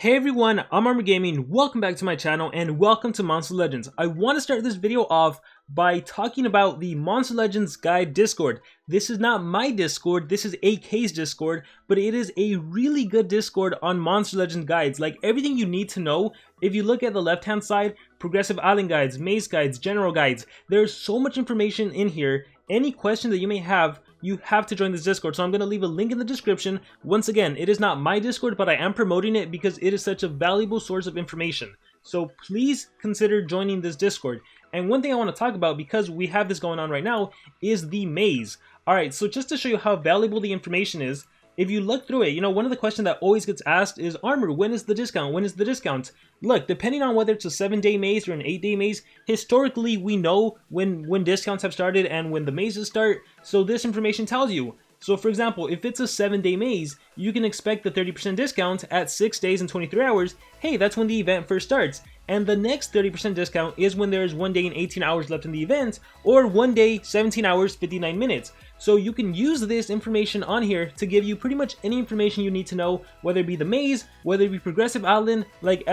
Hey everyone, I'm Armor Gaming, welcome back to my channel and welcome to Monster Legends. I want to start this video off by talking about the Monster Legends Guide Discord. This is not my Discord, this is AK's Discord, but it is a really good Discord on Monster Legends guides. Like everything you need to know, if you look at the left hand side, progressive island guides, maze guides, general guides, there's so much information in here. Any question that you may have, you have to join this Discord. So I'm going to leave a link in the description. Once again, it is not my Discord, but I am promoting it because it is such a valuable source of information. So please consider joining this Discord. And one thing I want to talk about, because we have this going on right now, is the maze. Alright, so just to show you how valuable the information is, if you look through it, you know, one of the questions that always gets asked is, Armor, when is the discount? When is the discount? Look, depending on whether it's a 7-day maze or an 8-day maze, historically we know when discounts have started and when the mazes start, so this information tells you. So for example, if it's a 7-day maze, you can expect the 30% discount at 6 days and 23 hours. Hey, that's when the event first starts. And the next 30% discount is when there is 1 day and 18 hours left in the event, or 1 day, 17 hours, 59 minutes. So you can use this information on here to give you pretty much any information you need to know, whether it be the maze, whether it be progressive island, like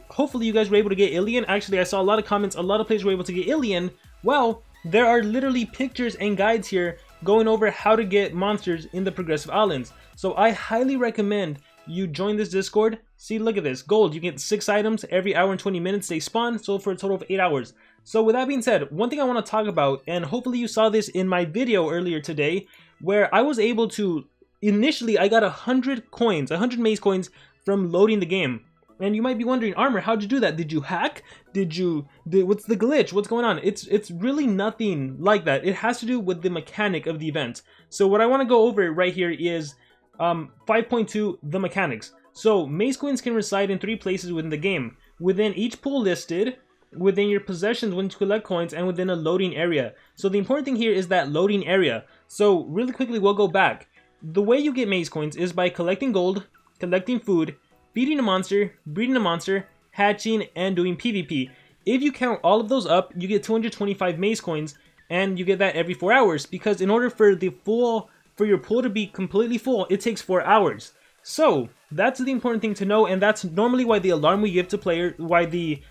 hopefully you guys were able to get Alien. Actually, I saw a lot of comments, a lot of players were able to get Alien. Well, there are literally pictures and guides here going over how to get monsters in the progressive islands. So I highly recommend you join this Discord. See, look at this. Gold, you get 6 items every hour and 20 minutes they spawn, so for a total of 8 hours. So with that being said, one thing I want to talk about, and hopefully you saw this in my video earlier today, where I was able to, initially I got 100 coins, 100 maze coins from loading the game. And you might be wondering, Armor, how'd you do that? Did you hack? What's the glitch? What's going on? It's really nothing like that. It has to do with the mechanic of the event. So what I want to go over right here is 5.2, the mechanics. So maze coins can reside in 3 places within the game. Within each pool listed, within your possessions when you collect coins, and within a loading area. So the important thing here is that loading area. So really quickly, we'll go back. The way you get maze coins is by collecting gold, collecting food, feeding a monster, breeding a monster, hatching, and doing PvP. If you count all of those up, you get 225 maze coins, and you get that every 4 hours, because in order for your pool to be completely full, it takes 4 hours. So that's the important thing to know, and that's normally why the alarm we give to players,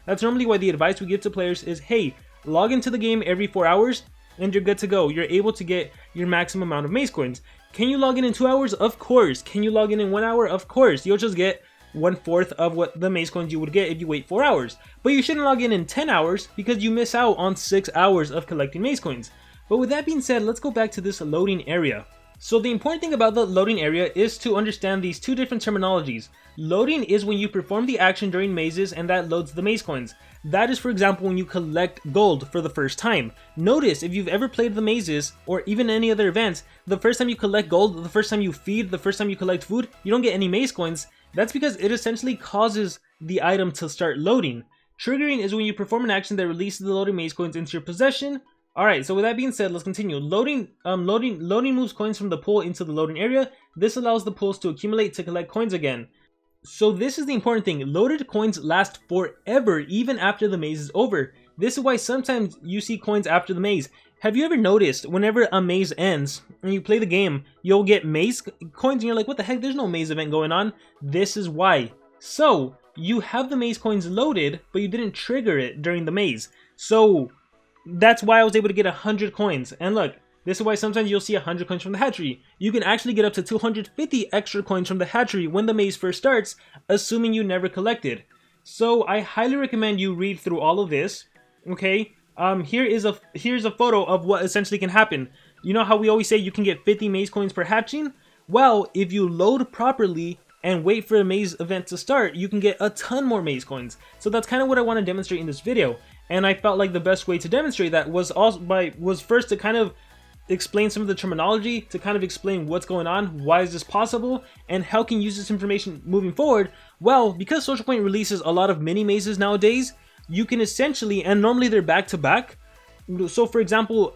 that's normally why the advice we give to players is, hey, log into the game every 4 hours and you're good to go. You're able to get your maximum amount of maze coins. Can you log in 2 hours? Of course. Can you log in 1 hour? Of course. You'll just get 1/4 of what the maze coins you would get if you wait 4 hours. But you shouldn't log in 10 hours because you miss out on 6 hours of collecting maze coins. But with that being said, let's go back to this loading area. So the important thing about the loading area is to understand these 2 different terminologies. Loading is when you perform the action during mazes and that loads the maze coins. That is, for example, when you collect gold for the first time. Notice, if you've ever played the mazes or even any other events, the first time you collect gold, the first time you feed, the first time you collect food, you don't get any maze coins. That's because it essentially causes the item to start loading. Triggering is when you perform an action that releases the loaded maze coins into your possession. Alright, so with that being said, let's continue. Loading moves coins from the pool into the loading area. This allows the pools to accumulate to collect coins again. So this is the important thing. Loaded coins last forever, even after the maze is over. This is why sometimes you see coins after the maze. Have you ever noticed whenever a maze ends and you play the game, you'll get maze coins and you're like, what the heck, there's no maze event going on? This is why. So you have the maze coins loaded, but you didn't trigger it during the maze. So that's why I was able to get 100 coins. And look, this is why sometimes you'll see 100 coins from the Hatchery. You can actually get up to 250 extra coins from the Hatchery when the maze first starts, assuming you never collected. So I highly recommend you read through all of this. Okay, here's a photo of what essentially can happen. You know how we always say you can get 50 maze coins per hatching? Well, if you load properly and wait for a maze event to start, you can get a ton more maze coins. So that's kind of what I want to demonstrate in this video. And I felt like the best way to demonstrate that was first to kind of explain some of the terminology, to kind of explain what's going on, why is this possible, and how can you use this information moving forward. Well, because SocialPoint releases a lot of mini mazes nowadays, you can essentially, and normally they're back to back. So for example,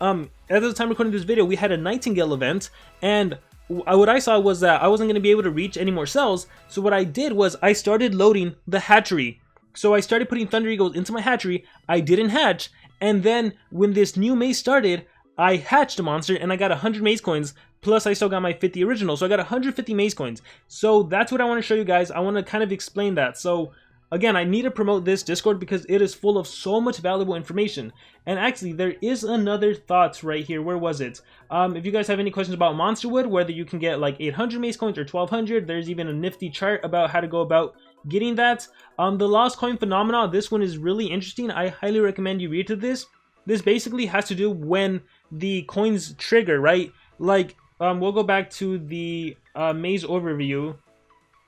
at the time recording this video, we had a Nightingale event, and what I saw was that I wasn't going to be able to reach any more cells. So what I did was I started loading the Hatchery. So I started putting Thunder Eagles into my Hatchery. I didn't hatch, and then when this new maze started, I hatched a monster and I got 100 maze coins, plus I still got my 50 original, so I got 150 maze coins. So that's what I want to show you guys. I want to kind of explain that. So again, I need to promote this Discord because it is full of so much valuable information. And actually, there is another thought right here. Where was it? If you guys have any questions about Monsterwood, whether you can get like 800 maze coins or 1200, there's even a nifty chart about how to go about getting that. The Lost Coin Phenomena, this one is really interesting. I highly recommend you read to this. This basically has to do when the coins trigger, right? Like, we'll go back to the maze overview.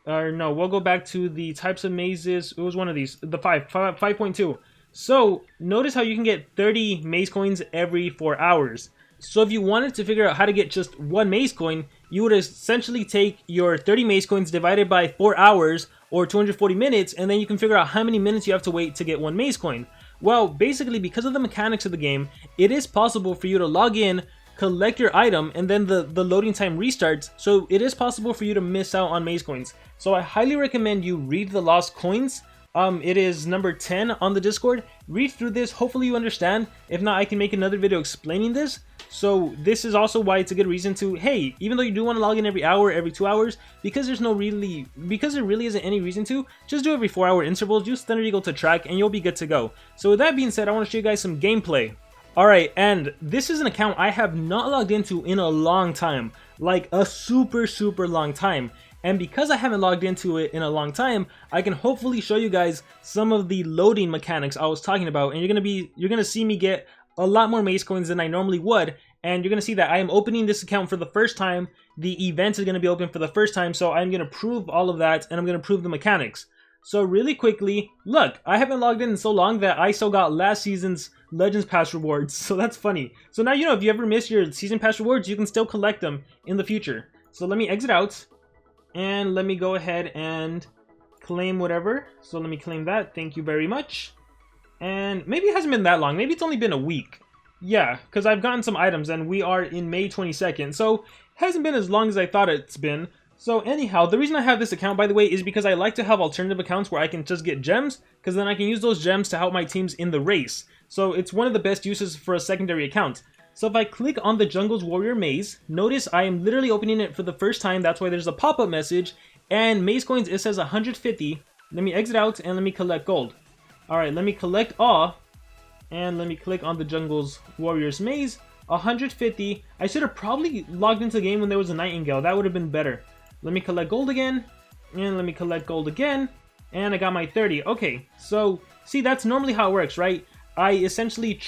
Or no, we'll go back to the types of mazes. It was one of these, the 5.2. So notice how you can get 30 maze coins every 4 hours. So if you wanted to figure out how to get just one maze coin, you would essentially take your 30 maze coins divided by 4 hours or 240 minutes, and then you can figure out how many minutes you have to wait to get one maze coin. Well, basically, because of the mechanics of the game, it is possible for you to log in, collect your item, and then the loading time restarts, so it is possible for you to miss out on maze coins. So I highly recommend you read the Lost Coins. It is number 10 on the Discord. Read through this, hopefully you understand. If not, I can make another video explaining this. So this is also why it's a good reason to, hey, even though you do want to log in every hour, every 2 hours, because there really isn't any reason to, just do every 4-hour intervals, use Thunder Eagle to track, and you'll be good to go. So with that being said, I want to show you guys some gameplay. Alright, and this is an account I have not logged into in a long time, like a super long time. And because I haven't logged into it in a long time, I can hopefully show you guys some of the loading mechanics I was talking about, and you're gonna see me get a lot more maze coins than I normally would, and you're gonna see that I am opening this account for the first time. The event is gonna be open for the first time, so I'm gonna prove all of that, and I'm gonna prove the mechanics. So really quickly, look, I haven't logged in so long that I still got last season's Legends Pass rewards, so that's funny. So now you know, if you ever miss your Season Pass rewards, you can still collect them in the future. So let me exit out, and let me go ahead and claim whatever. So let me claim that, thank you very much. And maybe it hasn't been that long, maybe it's only been a week. Yeah, because I've gotten some items, and we are in May 22nd, so it hasn't been as long as I thought it's been. So anyhow, the reason I have this account, by the way, is because I like to have alternative accounts where I can just get gems, because then I can use those gems to help my teams in the race. So it's one of the best uses for a secondary account. So if I click on the Jungle's Warrior Maze, notice I am literally opening it for the first time, that's why there's a pop-up message, and maze coins, it says 150. Let me exit out and let me collect gold. Alright, let me collect all, and let me click on the Jungle's Warrior's Maze, 150. I should have probably logged into the game when there was a Nightingale, that would have been better. Let me collect gold again, and let me collect gold again, and I got my 30. Okay, so see, that's normally how it works, right? I essentially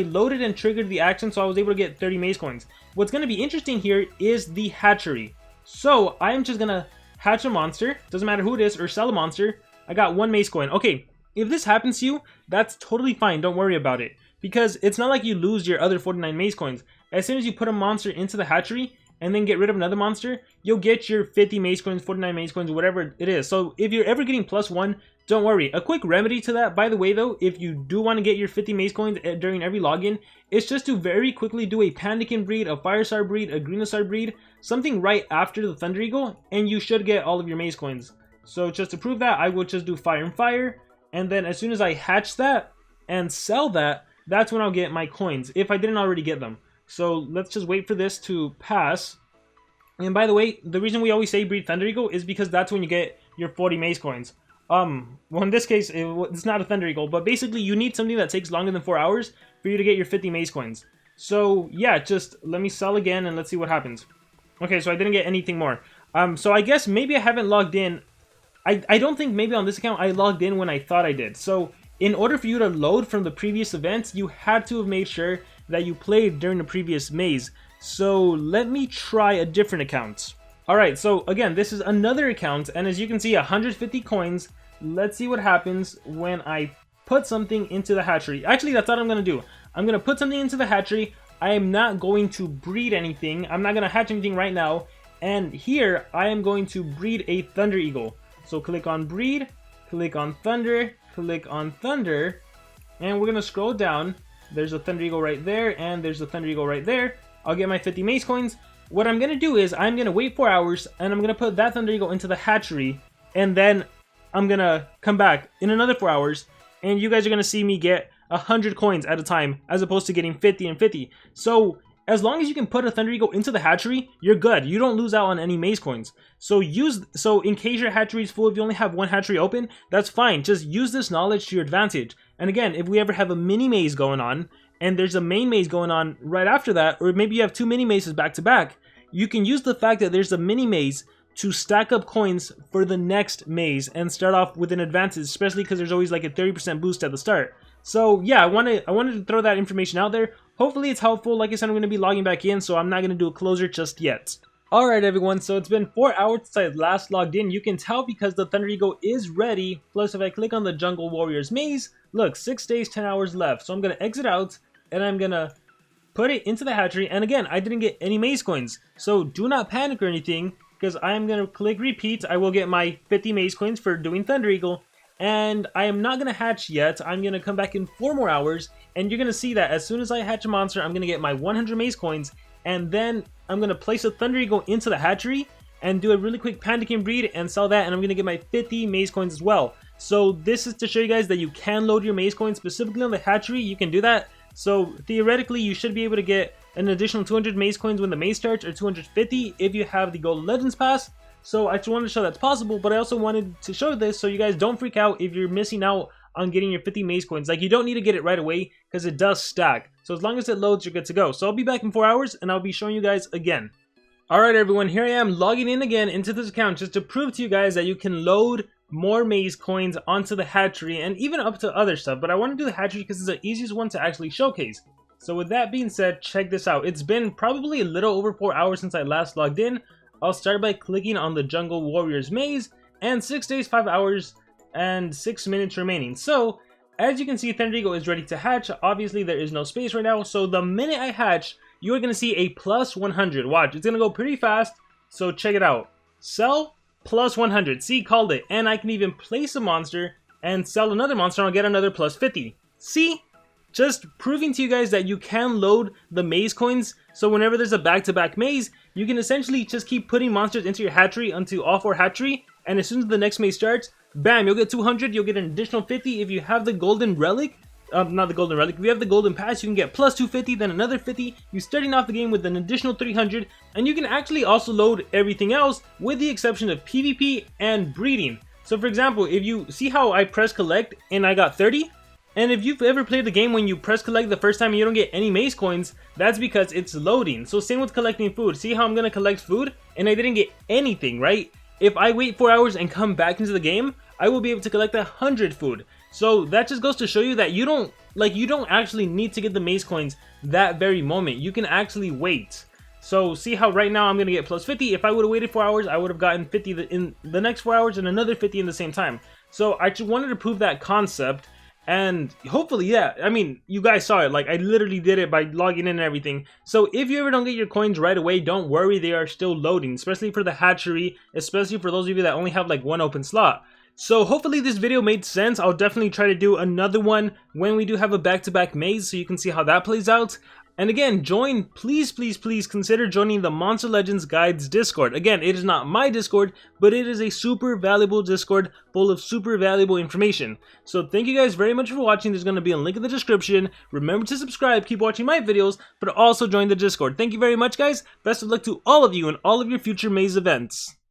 loaded and triggered the action, so I was able to get 30 maze coins. What's going to be interesting here is the hatchery. So I am just going to hatch a monster, doesn't matter who it is, or sell a monster. I got 1 maze coin. Okay, if this happens to you, that's totally fine, don't worry about it. Because it's not like you lose your other 49 maze coins. As soon as you put a monster into the hatchery, and then get rid of another monster, you'll get your 50 maze coins, 49 maze coins, whatever it is. So if you're ever getting +1, don't worry. A quick remedy to that, by the way though, if you do want to get your 50 maze coins during every login, it's just to very quickly do a Pandakin breed, a Firestar breed, a Greenstar breed, something right after the Thunder Eagle, and you should get all of your maze coins. So just to prove that, I will just do Fire and Fire, and then as soon as I hatch that and sell that, that's when I'll get my coins, if I didn't already get them. So let's just wait for this to pass. And by the way, the reason we always say breed Thunder Eagle is because that's when you get your 40 maze coins. Well, in this case, it's not a Thunder Eagle, but basically you need something that takes longer than 4 hours for you to get your 50 maze coins. So yeah, just let me sell again and let's see what happens. Okay, so I didn't get anything more. So I guess maybe I haven't logged in. I don't think maybe on this account I logged in when I thought I did. So in order for you to load from the previous events, you had to have made sure that you played during the previous maze. So let me try a different account. Alright, so again, this is another account, and as you can see, 150 coins. Let's see what happens when I put something into the hatchery. Actually, that's what I'm going to do. I'm going to put something into the hatchery. I am not going to breed anything. I'm not going to hatch anything right now. And here, I am going to breed a Thunder Eagle. So click on breed, click on Thunder, and we're going to scroll down. There's a Thunder Eagle right there, and there's a Thunder Eagle right there. I'll get my 50 maze coins. What I'm going to do is I'm going to wait 4 hours, and I'm going to put that Thunder Eagle into the hatchery, and then I'm going to come back in another 4 hours, and you guys are going to see me get 100 coins at a time, as opposed to getting 50 and 50. So as long as you can put a Thunder Eagle into the hatchery, you're good. You don't lose out on any maze coins. So in case your hatchery is full, if you only have one hatchery open, that's fine. Just use this knowledge to your advantage. And again, if we ever have a mini maze going on, and there's a main maze going on right after that, or maybe you have 2 mini mazes back to back, you can use the fact that there's a mini maze to stack up coins for the next maze and start off with an advantage, especially because there's always like a 30% boost at the start. So yeah, I wanted to throw that information out there. Hopefully it's helpful. Like I said, I'm going to be logging back in, so I'm not going to do a closer just yet. Alright everyone, so it's been 4 hours since I last logged in. You can tell because the Thunder Eagle is ready. Plus if I click on the Jungle Warriors maze, look, 6 days, 10 hours left. So I'm going to exit out and I'm going to put it into the hatchery. And again, I didn't get any maze coins. So do not panic or anything, because I am going to click repeat. I will get my 50 maze coins for doing Thunder Eagle. And I am not going to hatch yet. I'm going to come back in 4 more hours. And you're going to see that as soon as I hatch a monster, I'm going to get my 100 maze coins. And then I'm going to place a Thunder Eagle into the hatchery and do a really quick panicking breed and sell that. And I'm going to get my 50 maze coins as well. So this is to show you guys that you can load your maze coins specifically on the hatchery. You can do that. So theoretically, you should be able to get an additional 200 maze coins when the maze starts, or 250 if you have the Golden Legends Pass. So I just wanted to show that's possible, but I also wanted to show this so you guys don't freak out if you're missing out on getting your 50 maze coins. Like, you don't need to get it right away because it does stack. So as long as it loads, you're good to go. So I'll be back in 4 hours and I'll be showing you guys again. Alright everyone, here I am logging in again into this account just to prove to you guys that you can load more maze coins onto the hatchery and even up to other stuff. But I want to do the hatchery because it's the easiest one to actually showcase. So with that being said, check this out. It's been probably a little over 4 hours since I last logged in. I'll start by clicking on the Jungle Warriors maze, and 6 days, 5 hours, and 6 minutes remaining. So, as you can see, Thunder Eagle is ready to hatch. Obviously, there is no space right now, so the minute I hatch, you're going to see a plus 100. Watch, it's going to go pretty fast, so check it out. Sell, plus 100. See, called it. And I can even place a monster and sell another monster, and I'll get another plus 50. See? Just proving to you guys that you can load the maze coins, so whenever there's a back-to-back maze, you can essentially just keep putting monsters into your hatchery, onto all 4 hatchery, and as soon as the next maze starts, bam, you'll get 200, you'll get an additional 50. If you have the golden relic, not the golden relic, if you have the golden pass, you can get plus 250, then another 50. You're starting off the game with an additional 300, and you can actually also load everything else, with the exception of PvP and breeding. So for example, if you see how I press collect and I got 30, and if you've ever played the game when you press collect the first time and you don't get any maze coins, that's because it's loading. So same with collecting food. See how I'm going to collect food and I didn't get anything, right? If I wait 4 hours and come back into the game, I will be able to collect 100 food. So that just goes to show you that you don't actually need to get the maze coins that very moment. You can actually wait. So see how right now I'm going to get plus 50. If I would have waited 4 hours, I would have gotten 50 in the next 4 hours and another 50 in the same time. So I just wanted to prove that concept. And hopefully, yeah, I mean, you guys saw it. Like, I literally did it by logging in and everything. So if you ever don't get your coins right away, don't worry, they are still loading, especially for the hatchery, especially for those of you that only have like 1 open slot. So hopefully this video made sense. I'll definitely try to do another one when we do have a back-to-back maze, so you can see how that plays out. And again, please consider joining the Monster Legends Guides Discord. Again, it is not my Discord, but it is a super valuable Discord full of super valuable information. So thank you guys very much for watching. There's going to be a link in the description. Remember to subscribe, keep watching my videos, but also join the Discord. Thank you very much, guys. Best of luck to all of you in all of your future maze events.